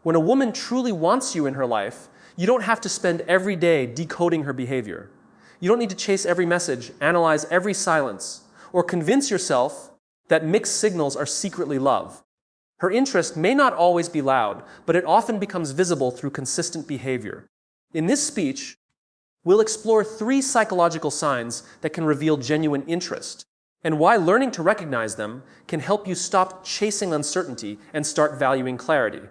When a woman truly wants you in her life, you don't have to spend every day decoding her behavior. You don't need to chase every message, analyze every silence, or convince yourself that mixed signals are secretly love. Her interest may not always be loud, but it often becomes visible through consistent behavior. In this speech, we'll explore 3 psychological signs that can reveal genuine interest, and why learning to recognize them can help you stop chasing uncertainty and start valuing clarity.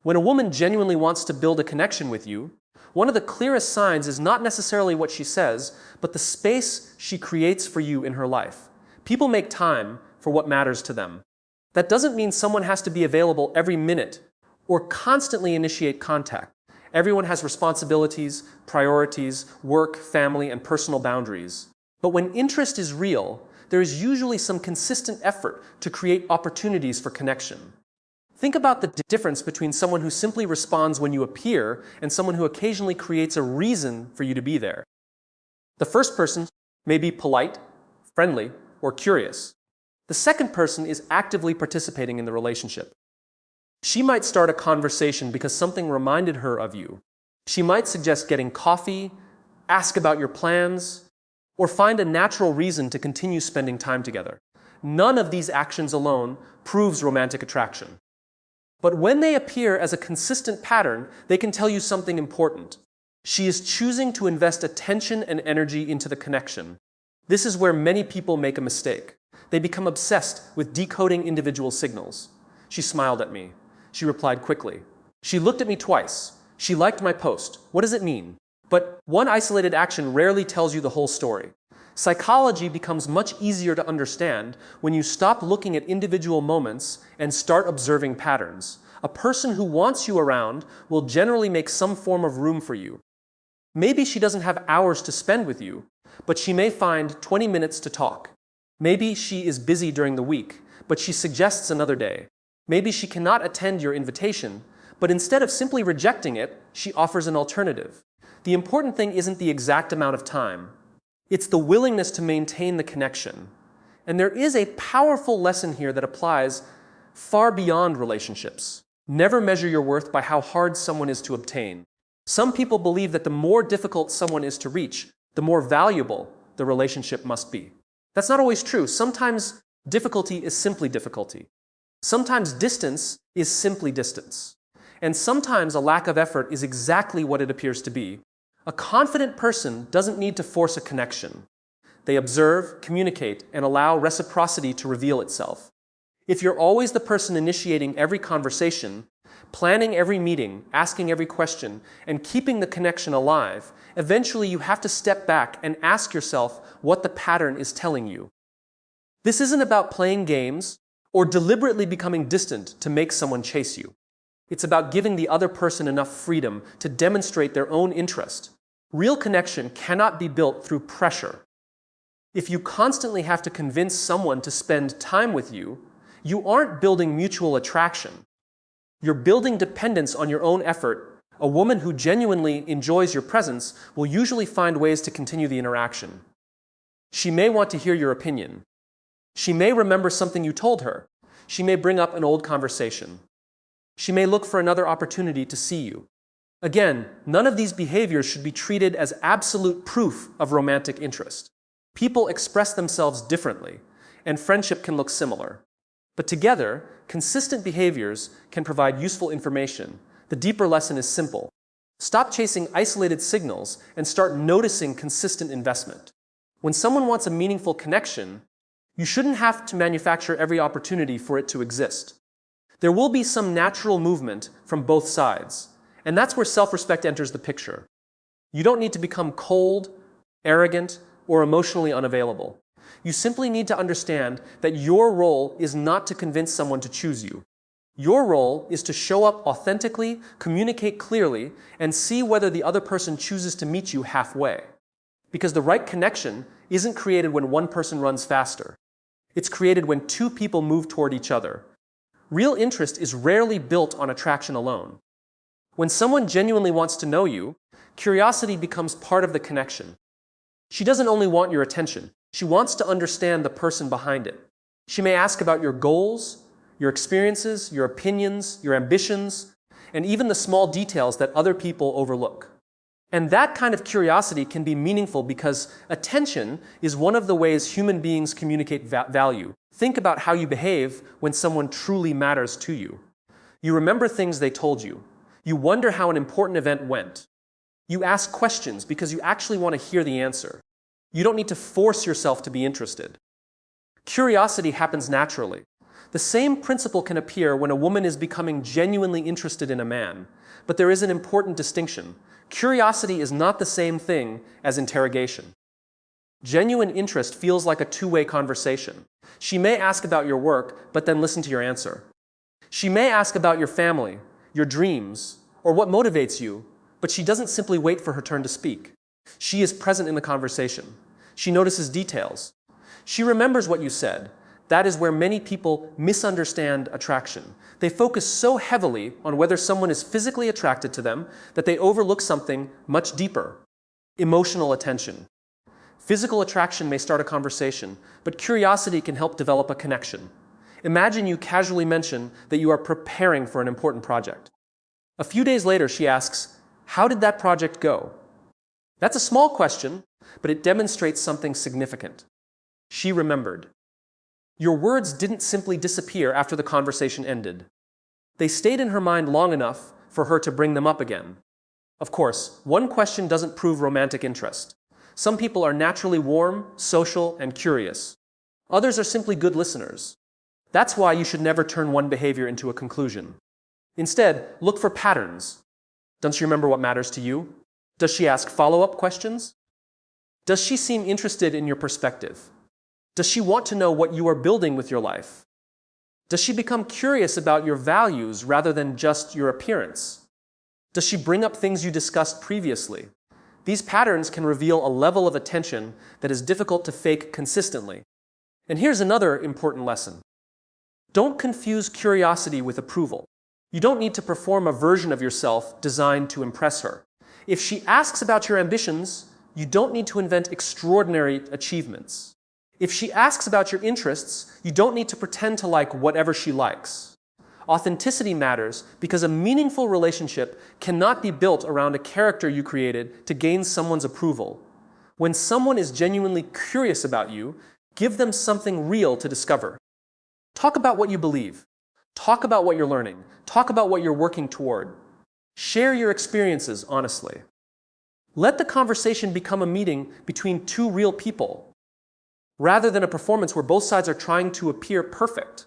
When a woman genuinely wants to build a connection with you, one of the clearest signs is not necessarily what she says, but the space she creates for you in her life. People make time for what matters to them. That doesn't mean someone has to be available every minute or constantly initiate contact. Everyone has responsibilities, priorities, work, family, and personal boundaries. But when interest is real, there is usually some consistent effort to create opportunities for connection. Think about the difference between someone who simply responds when you appear and someone who occasionally creates a reason for you to be there. The first person may be polite, friendly, or curious. The second person is actively participating in the relationship. She might start a conversation because something reminded her of you. She might suggest getting coffee, ask about your plans, or find a natural reason to continue spending time together. None of these actions alone proves romantic attraction. But when they appear as a consistent pattern, they can tell you something important. She is choosing to invest attention and energy into the connection. This is where many people make a mistake. They become obsessed with decoding individual signals. She smiled at me. She replied quickly. She looked at me twice. She liked my post. What does it mean? But one isolated action rarely tells you the whole story. Psychology becomes much easier to understand when you stop looking at individual moments and start observing patterns. A person who wants you around will generally make some form of room for you. Maybe she doesn't have hours to spend with you, but she may find 20 minutes to talk. Maybe she is busy during the week, but she suggests another day. Maybe she cannot attend your invitation, but instead of simply rejecting it, she offers an alternative. The important thing isn't the exact amount of time. It's the willingness to maintain the connection. And there is a powerful lesson here that applies far beyond relationships. Never measure your worth by how hard someone is to obtain. Some people believe that the more difficult someone is to reach, the more valuable the relationship must be. That's not always true. Sometimes difficulty is simply difficulty. Sometimes distance is simply distance. And sometimes a lack of effort is exactly what it appears to be. A confident person doesn't need to force a connection. They observe, communicate, and allow reciprocity to reveal itself. If you're always the person initiating every conversation, planning every meeting, asking every question, and keeping the connection alive, eventually you have to step back and ask yourself what the pattern is telling you. This isn't about playing games or deliberately becoming distant to make someone chase you. It's about giving the other person enough freedom to demonstrate their own interest. Real connection cannot be built through pressure. If you constantly have to convince someone to spend time with you, you aren't building mutual attraction. You're building dependence on your own effort. A woman who genuinely enjoys your presence will usually find ways to continue the interaction. She may want to hear your opinion. She may remember something you told her. She may bring up an old conversation. She may look for another opportunity to see you. Again, none of these behaviors should be treated as absolute proof of romantic interest. People express themselves differently, and friendship can look similar. But together, consistent behaviors can provide useful information. The deeper lesson is simple. Stop chasing isolated signals and start noticing consistent investment. When someone wants a meaningful connection, you shouldn't have to manufacture every opportunity for it to exist. There will be some natural movement from both sides, and that's where self-respect enters the picture. You don't need to become cold, arrogant, or emotionally unavailable. You simply need to understand that your role is not to convince someone to choose you. Your role is to show up authentically, communicate clearly, and see whether the other person chooses to meet you halfway. Because the right connection isn't created when one person runs faster. It's created when two people move toward each other. Real interest is rarely built on attraction alone. When someone genuinely wants to know you, curiosity becomes part of the connection. She doesn't only want your attention. She wants to understand the person behind it. She may ask about your goals, your experiences, your opinions, your ambitions, and even the small details that other people overlook. And that kind of curiosity can be meaningful because attention is one of the ways human beings communicate value. Think about how you behave when someone truly matters to you. You remember things they told you. You wonder how an important event went. You ask questions because you actually want to hear the answer. You don't need to force yourself to be interested. Curiosity happens naturally. The same principle can appear when a woman is becoming genuinely interested in a man, but there is an important distinction. Curiosity is not the same thing as interrogation. Genuine interest feels like a two-way conversation. She may ask about your work, but then listen to your answer. She may ask about your family, your dreams, or what motivates you, but she doesn't simply wait for her turn to speak. She is present in the conversation. She notices details. She remembers what you said. That is where many people misunderstand attraction. They focus so heavily on whether someone is physically attracted to them that they overlook something much deeper: emotional attention. Physical attraction may start a conversation, but curiosity can help develop a connection. Imagine you casually mention that you are preparing for an important project. A few days later, she asks, "How did that project go?" That's a small question, but it demonstrates something significant. She remembered. Your words didn't simply disappear after the conversation ended. They stayed in her mind long enough for her to bring them up again. Of course, one question doesn't prove romantic interest. Some people are naturally warm, social, and curious. Others are simply good listeners. That's why you should never turn one behavior into a conclusion. Instead, look for patterns. Does she remember what matters to you? Does she ask follow-up questions? Does she seem interested in your perspective? Does she want to know what you are building with your life? Does she become curious about your values rather than just your appearance? Does she bring up things you discussed previously? These patterns can reveal a level of attention that is difficult to fake consistently. And here's another important lesson. Don't confuse curiosity with approval. You don't need to perform a version of yourself designed to impress her. If she asks about your ambitions, you don't need to invent extraordinary achievements. If she asks about your interests, you don't need to pretend to like whatever she likes. Authenticity matters because a meaningful relationship cannot be built around a character you created to gain someone's approval. When someone is genuinely curious about you, give them something real to discover. Talk about what you believe. Talk about what you're learning. Talk about what you're working toward. Share your experiences honestly. Let the conversation become a meeting between two real people, rather than a performance where both sides are trying to appear perfect.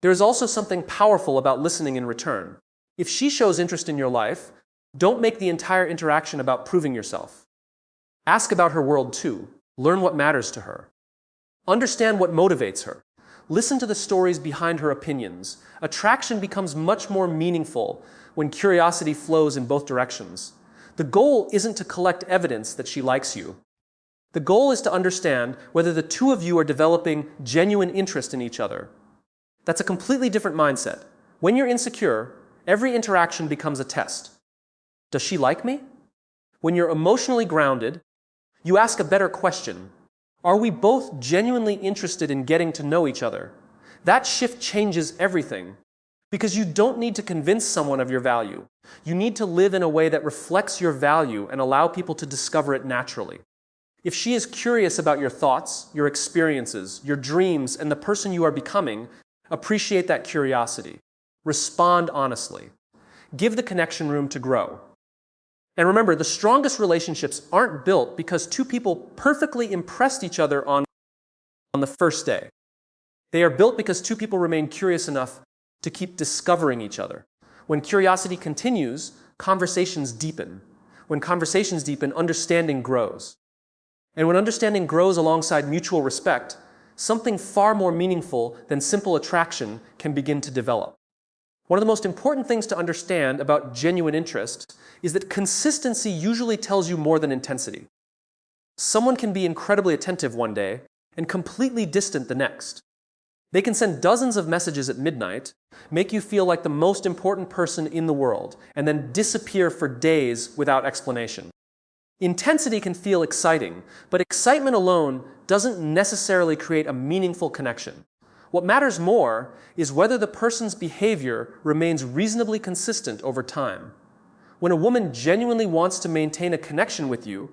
There is also something powerful about listening in return. If she shows interest in your life, don't make the entire interaction about proving yourself. Ask about her world too. Learn what matters to her. Understand what motivates her. Listen to the stories behind her opinions. Attraction becomes much more meaningful when curiosity flows in both directions. The goal isn't to collect evidence that she likes you. The goal is to understand whether the two of you are developing genuine interest in each other. That's a completely different mindset. When you're insecure, every interaction becomes a test. Does she like me? When you're emotionally grounded, you ask a better question. Are we both genuinely interested in getting to know each other? That shift changes everything. Because you don't need to convince someone of your value. You need to live in a way that reflects your value and allow people to discover it naturally. If she is curious about your thoughts, your experiences, your dreams, and the person you are becoming, appreciate that curiosity. Respond honestly. Give the connection room to grow. And remember, the strongest relationships aren't built because two people perfectly impressed each other on the first day. They are built because two people remain curious enough to keep discovering each other. When curiosity continues, conversations deepen. When conversations deepen, understanding grows. And when understanding grows alongside mutual respect, something far more meaningful than simple attraction can begin to develop. One of the most important things to understand about genuine interest is that consistency usually tells you more than intensity. Someone can be incredibly attentive one day and completely distant the next. They can send dozens of messages at midnight, make you feel like the most important person in the world, and then disappear for days without explanation. Intensity can feel exciting, but excitement alone doesn't necessarily create a meaningful connection. What matters more is whether the person's behavior remains reasonably consistent over time. When a woman genuinely wants to maintain a connection with you,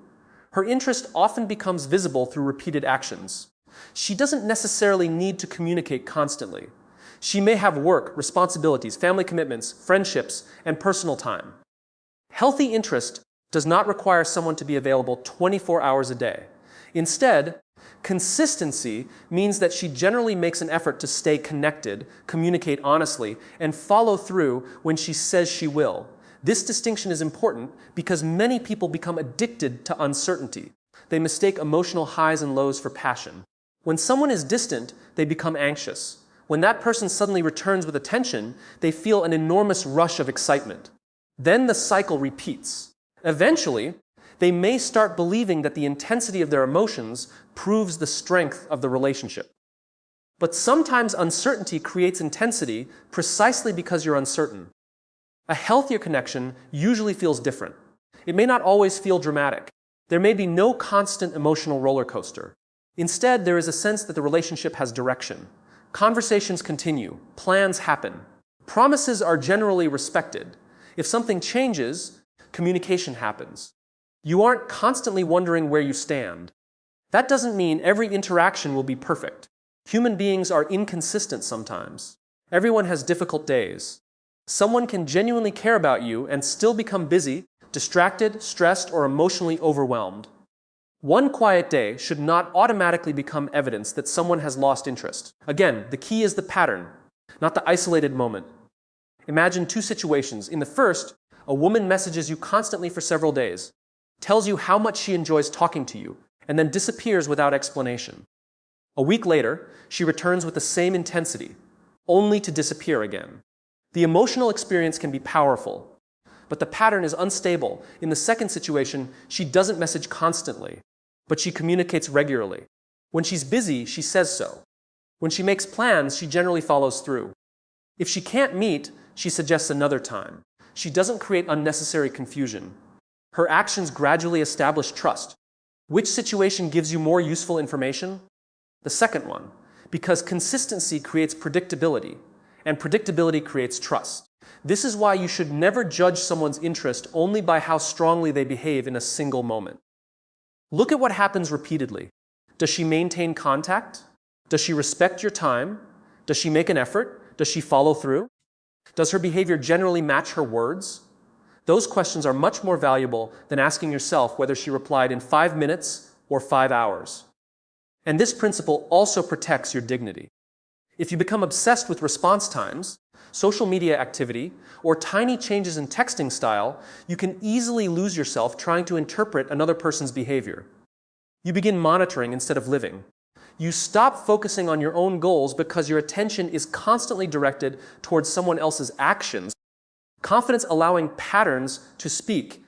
her interest often becomes visible through repeated actions. She doesn't necessarily need to communicate constantly. She may have work, responsibilities, family commitments, friendships, and personal time. Healthy interest does not require someone to be available 24 hours a day. Instead, consistency means that she generally makes an effort to stay connected, communicate honestly, and follow through when she says she will. This distinction is important because many people become addicted to uncertainty. They mistake emotional highs and lows for passion. When someone is distant, they become anxious. When that person suddenly returns with attention, they feel an enormous rush of excitement. Then the cycle repeats. Eventually, they may start believing that the intensity of their emotions proves the strength of the relationship. But sometimes uncertainty creates intensity precisely because you're uncertain. A healthier connection usually feels different. It may not always feel dramatic. There may be no constant emotional roller coaster. Instead, there is a sense that the relationship has direction. Conversations continue. Plans happen. Promises are generally respected. If something changes, communication happens. You aren't constantly wondering where you stand. That doesn't mean every interaction will be perfect. Human beings are inconsistent sometimes. Everyone has difficult days. Someone can genuinely care about you and still become busy, distracted, stressed, or emotionally overwhelmed. One quiet day should not automatically become evidence that someone has lost interest. Again, the key is the pattern, not the isolated moment. Imagine two situations. In the first, a woman messages you constantly for several days, tells you how much she enjoys talking to you, and then disappears without explanation. A week later, she returns with the same intensity, only to disappear again. The emotional experience can be powerful, but the pattern is unstable. In the second situation, she doesn't message constantly, but she communicates regularly. When she's busy, she says so. When she makes plans, she generally follows through. If she can't meet, she suggests another time. She doesn't create unnecessary confusion. Her actions gradually establish trust. Which situation gives you more useful information? The second one, because consistency creates predictability, and predictability creates trust. This is why you should never judge someone's interest only by how strongly they behave in a single moment. Look at what happens repeatedly. Does she maintain contact? Does she respect your time? Does she make an effort? Does she follow through? Does her behavior generally match her words? Those questions are much more valuable than asking yourself whether she replied in 5 minutes or 5 hours. And this principle also protects your dignity. If you become obsessed with response times, social media activity, or tiny changes in texting style, you can easily lose yourself trying to interpret another person's behavior. You begin monitoring instead of living. You stop focusing on your own goals because your attention is constantly directed towards someone else's actions. Confidence allowing patterns to speak.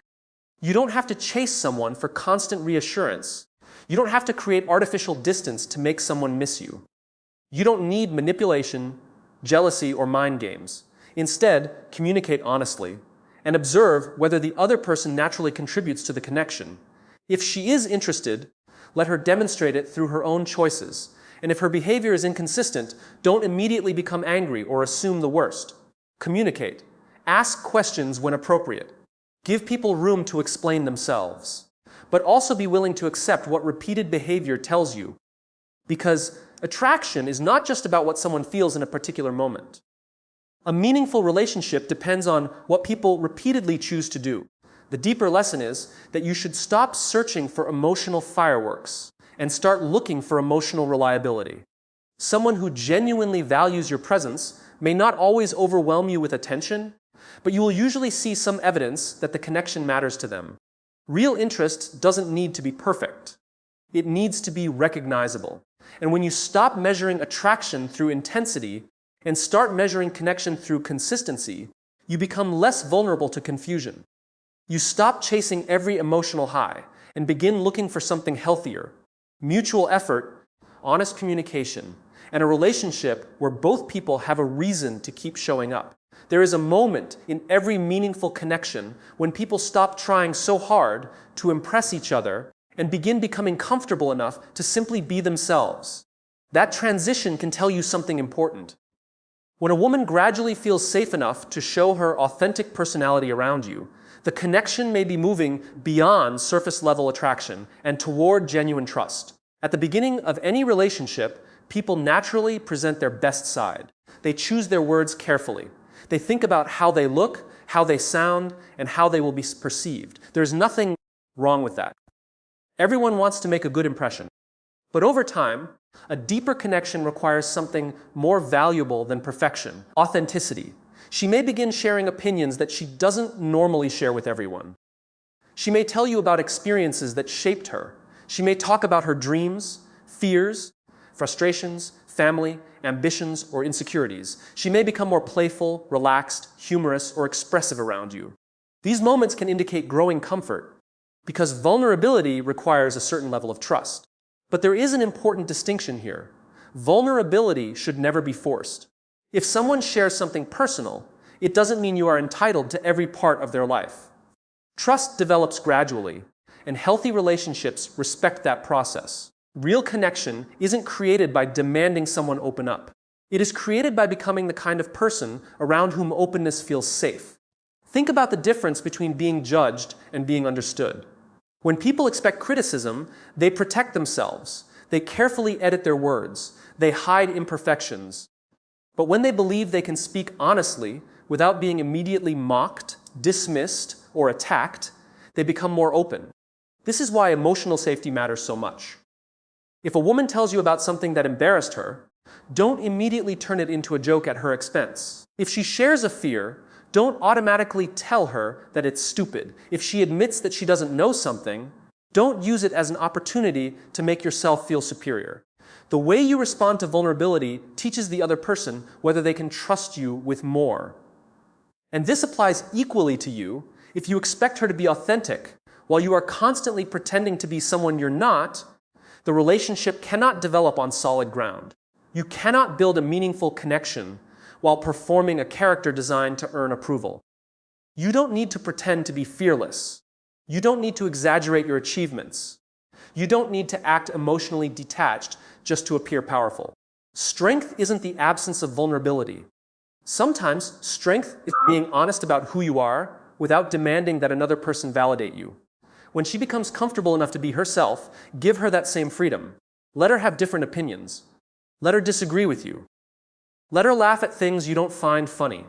You don't have to chase someone for constant reassurance. You don't have to create artificial distance to make someone miss you. You don't need manipulation, jealousy, or mind games. Instead, communicate honestly and observe whether the other person naturally contributes to the connection. If she is interested, let her demonstrate it through her own choices. And if her behavior is inconsistent, don't immediately become angry or assume the worst. Communicate. Ask questions when appropriate. Give people room to explain themselves. But also be willing to accept what repeated behavior tells you. Because attraction is not just about what someone feels in a particular moment. A meaningful relationship depends on what people repeatedly choose to do. The deeper lesson is that you should stop searching for emotional fireworks and start looking for emotional reliability. Someone who genuinely values your presence may not always overwhelm you with attention, but you will usually see some evidence that the connection matters to them. Real interest doesn't need to be perfect. It needs to be recognizable. And when you stop measuring attraction through intensity and start measuring connection through consistency, you become less vulnerable to confusion. You stop chasing every emotional high and begin looking for something healthier, mutual effort, honest communication, and a relationship where both people have a reason to keep showing up. There is a moment in every meaningful connection when people stop trying so hard to impress each other and begin becoming comfortable enough to simply be themselves. That transition can tell you something important. When a woman gradually feels safe enough to show her authentic personality around you, the connection may be moving beyond surface-level attraction and toward genuine trust. At the beginning of any relationship, people naturally present their best side. They choose their words carefully. They think about how they look, how they sound, and how they will be perceived. There's nothing wrong with that. Everyone wants to make a good impression. But over time, a deeper connection requires something more valuable than perfection: authenticity. She may begin sharing opinions that she doesn't normally share with everyone. She may tell you about experiences that shaped her. She may talk about her dreams, fears, frustrations, family, ambitions, or insecurities. She may become more playful, relaxed, humorous, or expressive around you. These moments can indicate growing comfort, because vulnerability requires a certain level of trust. But there is an important distinction here. Vulnerability should never be forced. If someone shares something personal, it doesn't mean you are entitled to every part of their life. Trust develops gradually, and healthy relationships respect that process. Real connection isn't created by demanding someone open up. It is created by becoming the kind of person around whom openness feels safe. Think about the difference between being judged and being understood. When people expect criticism, they protect themselves. They carefully edit their words. They hide imperfections. But when they believe they can speak honestly without being immediately mocked, dismissed, or attacked, they become more open. This is why emotional safety matters so much. If a woman tells you about something that embarrassed her, don't immediately turn it into a joke at her expense. If she shares a fear, don't automatically tell her that it's stupid. If she admits that she doesn't know something, don't use it as an opportunity to make yourself feel superior. The way you respond to vulnerability teaches the other person whether they can trust you with more. And this applies equally to you if you expect her to be authentic while you are constantly pretending to be someone you're not. The relationship cannot develop on solid ground. You cannot build a meaningful connection while performing a character designed to earn approval. You don't need to pretend to be fearless. You don't need to exaggerate your achievements. You don't need to act emotionally detached just to appear powerful. Strength isn't the absence of vulnerability. Sometimes strength is being honest about who you are without demanding that another person validate you. When she becomes comfortable enough to be herself, give her that same freedom. Let her have different opinions. Let her disagree with you. Let her laugh at things you don't find funny.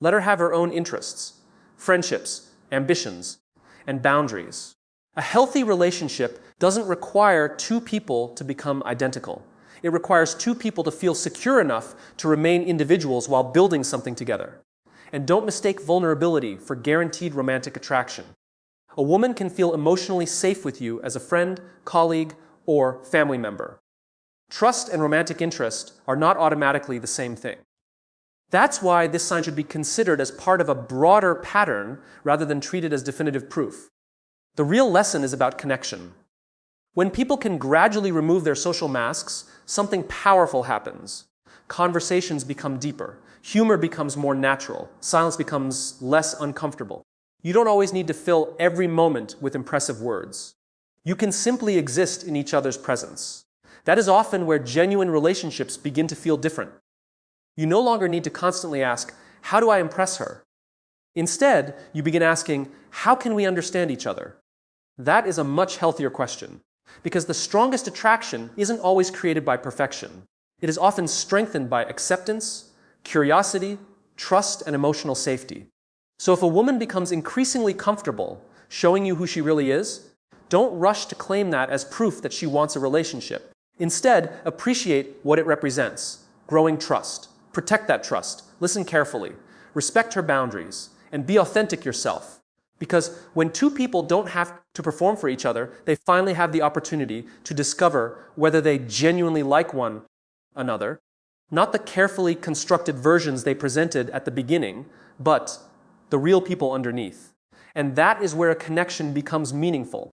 Let her have her own interests, friendships, ambitions, and boundaries. A healthy relationship doesn't require two people to become identical. It requires two people to feel secure enough to remain individuals while building something together. And don't mistake vulnerability for guaranteed romantic attraction. A woman can feel emotionally safe with you as a friend, colleague, or family member. Trust and romantic interest are not automatically the same thing. That's why this sign should be considered as part of a broader pattern rather than treated as definitive proof. The real lesson is about connection. When people can gradually remove their social masks, something powerful happens. Conversations become deeper. Humor becomes more natural. Silence becomes less uncomfortable. You don't always need to fill every moment with impressive words. You can simply exist in each other's presence. That is often where genuine relationships begin to feel different. You no longer need to constantly ask, how do I impress her? Instead, you begin asking, how can we understand each other? That is a much healthier question, because the strongest attraction isn't always created by perfection. It is often strengthened by acceptance, curiosity, trust, and emotional safety. So if a woman becomes increasingly comfortable showing you who she really is, don't rush to claim that as proof that she wants a relationship. Instead, appreciate what it represents: growing trust. Protect that trust. Listen carefully. Respect her boundaries. And be authentic yourself. Because when two people don't have to perform for each other, they finally have the opportunity to discover whether they genuinely like one another, not the carefully constructed versions they presented at the beginning, but the real people underneath. And that is where a connection becomes meaningful.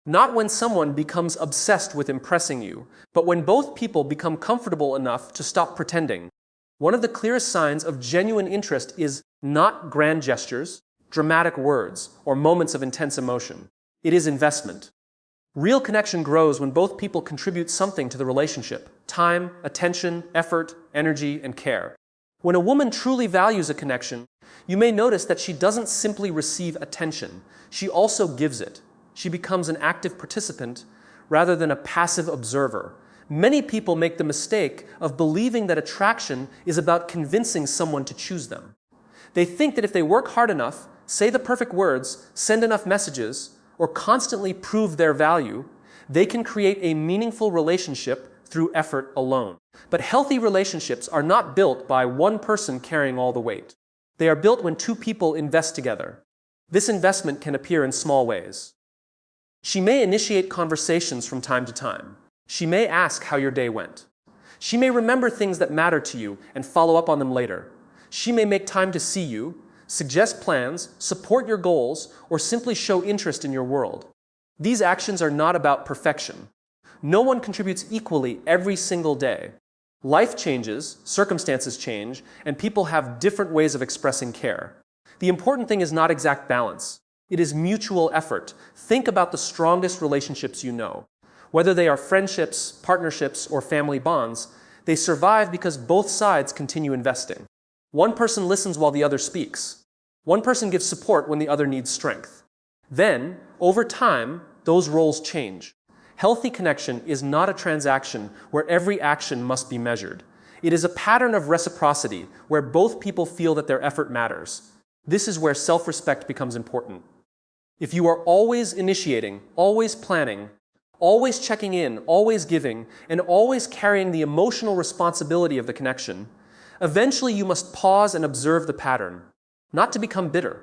Not when someone becomes obsessed with impressing you, but when both people become comfortable enough to stop pretending. One of the clearest signs of genuine interest is not grand gestures, dramatic words, or moments of intense emotion. It is investment. Real connection grows when both people contribute something to the relationship: time, attention, effort, energy, and care. When a woman truly values a connection, you may notice that she doesn't simply receive attention, she also gives it. She becomes an active participant rather than a passive observer. Many people make the mistake of believing that attraction is about convincing someone to choose them. They think that if they work hard enough, say the perfect words, send enough messages, or constantly prove their value, they can create a meaningful relationship through effort alone. But healthy relationships are not built by one person carrying all the weight. They are built when two people invest together. This investment can appear in small ways. She may initiate conversations from time to time. She may ask how your day went. She may remember things that matter to you and follow up on them later. She may make time to see you, suggest plans, support your goals, or simply show interest in your world. These actions are not about perfection. No one contributes equally every single day. Life changes, circumstances change, and people have different ways of expressing care. The important thing is not exact balance. It is mutual effort. Think about the strongest relationships you know. Whether they are friendships, partnerships, or family bonds, they survive because both sides continue investing. One person listens while the other speaks. One person gives support when the other needs strength. Then, over time, those roles change. Healthy connection is not a transaction where every action must be measured. It is a pattern of reciprocity where both people feel that their effort matters. This is where self-respect becomes important. If you are always initiating, always planning, always checking in, always giving, and always carrying the emotional responsibility of the connection, eventually you must pause and observe the pattern. Not to become bitter,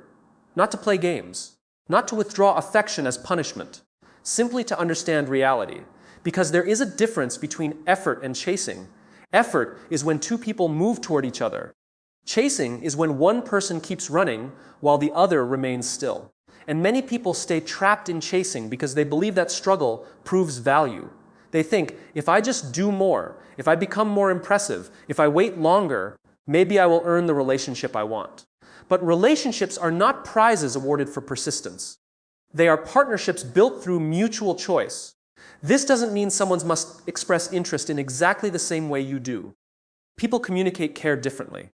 not to play games, not to withdraw affection as punishment, simply to understand reality. Because there is a difference between effort and chasing. Effort is when two people move toward each other. Chasing is when one person keeps running while the other remains still. And many people stay trapped in chasing because they believe that struggle proves value. They think, if I just do more, if I become more impressive, if I wait longer, maybe I will earn the relationship I want. But relationships are not prizes awarded for persistence. They are partnerships built through mutual choice. This doesn't mean someone must express interest in exactly the same way you do. People communicate care differently.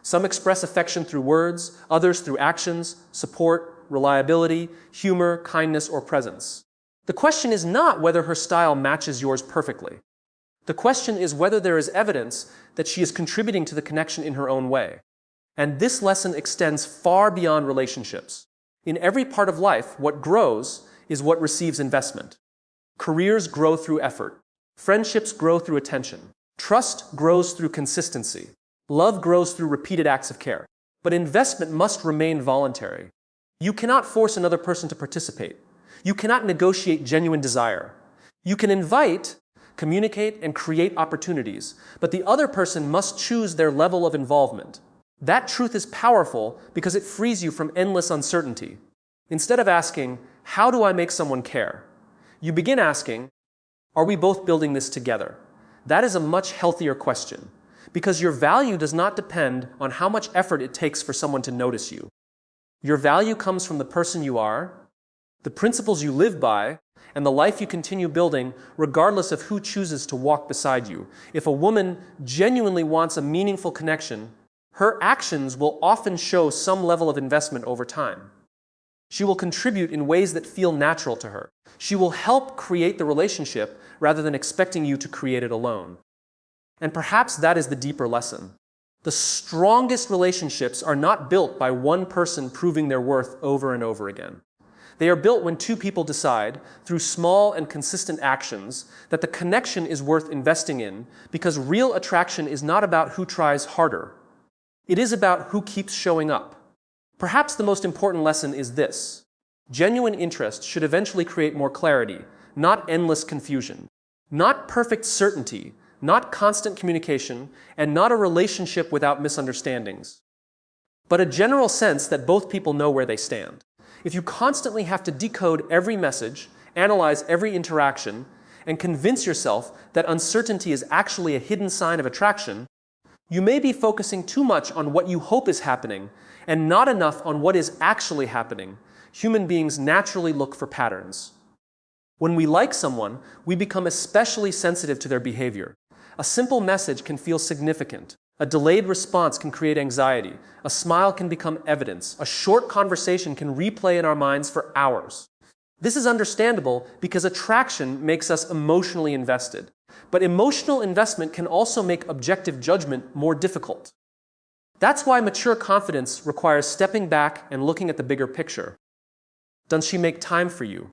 Some express affection through words, others through actions, support, reliability, humor, kindness, or presence. The question is not whether her style matches yours perfectly. The question is whether there is evidence that she is contributing to the connection in her own way. And this lesson extends far beyond relationships. In every part of life, what grows is what receives investment. Careers grow through effort. Friendships grow through attention. Trust grows through consistency. Love grows through repeated acts of care. But investment must remain voluntary. You cannot force another person to participate. You cannot negotiate genuine desire. You can invite, communicate, and create opportunities, but the other person must choose their level of involvement. That truth is powerful because it frees you from endless uncertainty. Instead of asking, how do I make someone care? You begin asking, are we both building this together? That is a much healthier question, because your value does not depend on how much effort it takes for someone to notice you. Your value comes from the person you are, the principles you live by, and the life you continue building regardless of who chooses to walk beside you. If a woman genuinely wants a meaningful connection, her actions will often show some level of investment over time. She will contribute in ways that feel natural to her. She will help create the relationship rather than expecting you to create it alone. And perhaps that is the deeper lesson. The strongest relationships are not built by one person proving their worth over and over again. They are built when two people decide, through small and consistent actions, that the connection is worth investing in, because real attraction is not about who tries harder. It is about who keeps showing up. Perhaps the most important lesson is this: genuine interest should eventually create more clarity, not endless confusion, not perfect certainty, not constant communication, and not a relationship without misunderstandings, but a general sense that both people know where they stand. If you constantly have to decode every message, analyze every interaction, and convince yourself that uncertainty is actually a hidden sign of attraction, you may be focusing too much on what you hope is happening and not enough on what is actually happening. Human beings naturally look for patterns. When we like someone, we become especially sensitive to their behavior. A simple message can feel significant. A delayed response can create anxiety. A smile can become evidence. A short conversation can replay in our minds for hours. This is understandable because attraction makes us emotionally invested. But emotional investment can also make objective judgment more difficult. That's why mature confidence requires stepping back and looking at the bigger picture. Does she make time for you?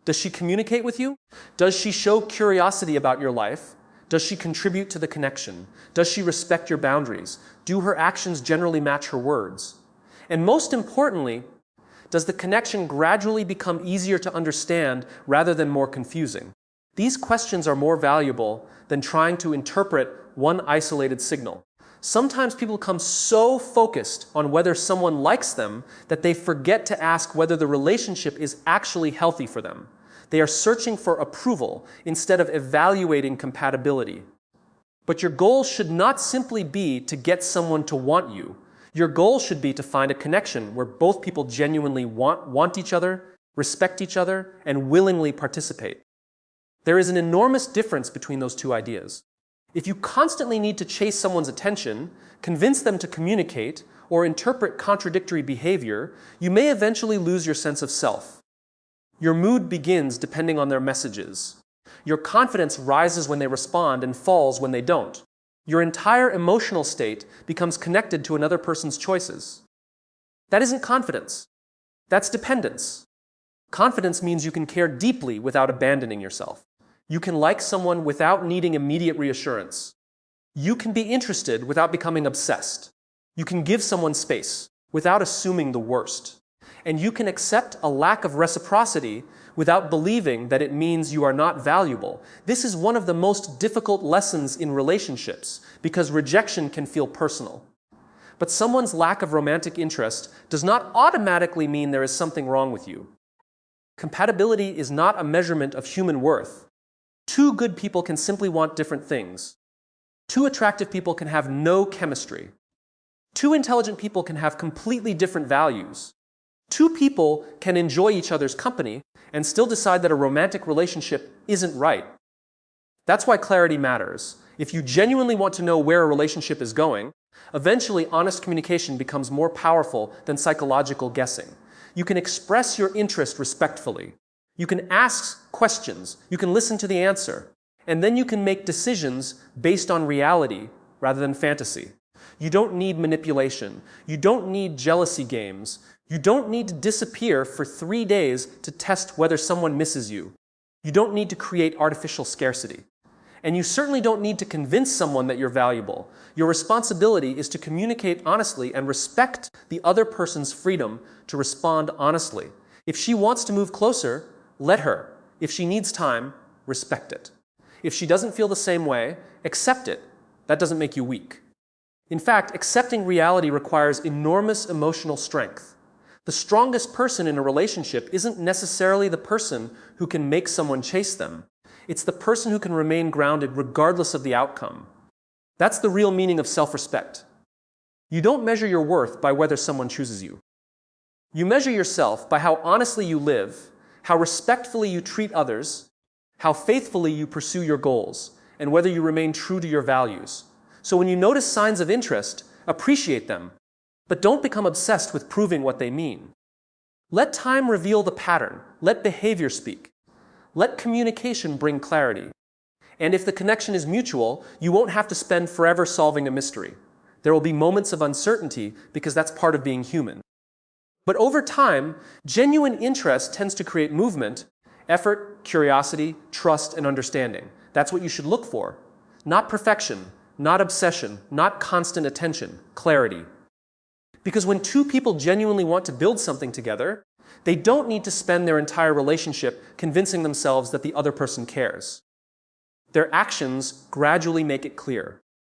Does she communicate with you? Does she show curiosity about your life? Does she contribute to the connection? Does she respect your boundaries? Do her actions generally match her words? And most importantly, does the connection gradually become easier to understand rather than more confusing? These questions are more valuable than trying to interpret one isolated signal. Sometimes people become so focused on whether someone likes them that they forget to ask whether the relationship is actually healthy for them. They are searching for approval instead of evaluating compatibility. But your goal should not simply be to get someone to want you. Your goal should be to find a connection where both people genuinely want each other, respect each other, and willingly participate. There is an enormous difference between those two ideas. If you constantly need to chase someone's attention, convince them to communicate, or interpret contradictory behavior, you may eventually lose your sense of self. Your mood begins depending on their messages. Your confidence rises when they respond and falls when they don't. Your entire emotional state becomes connected to another person's choices. That isn't confidence. That's dependence. Confidence means you can care deeply without abandoning yourself. You can like someone without needing immediate reassurance. You can be interested without becoming obsessed. You can give someone space without assuming the worst. And you can accept a lack of reciprocity without believing that it means you are not valuable. This is one of the most difficult lessons in relationships because rejection can feel personal. But someone's lack of romantic interest does not automatically mean there is something wrong with you. Compatibility is not a measurement of human worth. Two good people can simply want different things. Two attractive people can have no chemistry. Two intelligent people can have completely different values. Two people can enjoy each other's company and still decide that a romantic relationship isn't right. That's why clarity matters. If you genuinely want to know where a relationship is going, eventually honest communication becomes more powerful than psychological guessing. You can express your interest respectfully. You can ask questions. You can listen to the answer. And then you can make decisions based on reality rather than fantasy. You don't need manipulation. You don't need jealousy games. You don't need to disappear for 3 days to test whether someone misses you. You don't need to create artificial scarcity. And you certainly don't need to convince someone that you're valuable. Your responsibility is to communicate honestly and respect the other person's freedom to respond honestly. If she wants to move closer, let her. If she needs time, respect it. If she doesn't feel the same way, accept it. That doesn't make you weak. In fact, accepting reality requires enormous emotional strength. The strongest person in a relationship isn't necessarily the person who can make someone chase them. It's the person who can remain grounded regardless of the outcome. That's the real meaning of self-respect. You don't measure your worth by whether someone chooses you. You measure yourself by how honestly you live, how respectfully you treat others, how faithfully you pursue your goals, and whether you remain true to your values. So when you notice signs of interest, appreciate them. But don't become obsessed with proving what they mean. Let time reveal the pattern. Let behavior speak. Let communication bring clarity. And if the connection is mutual, you won't have to spend forever solving a mystery. There will be moments of uncertainty because that's part of being human. But over time, genuine interest tends to create movement, effort, curiosity, trust, and understanding. That's what you should look for. Not perfection, not obsession, not constant attention, clarity. Because when two people genuinely want to build something together, they don't need to spend their entire relationship convincing themselves that the other person cares. Their actions gradually make it clear.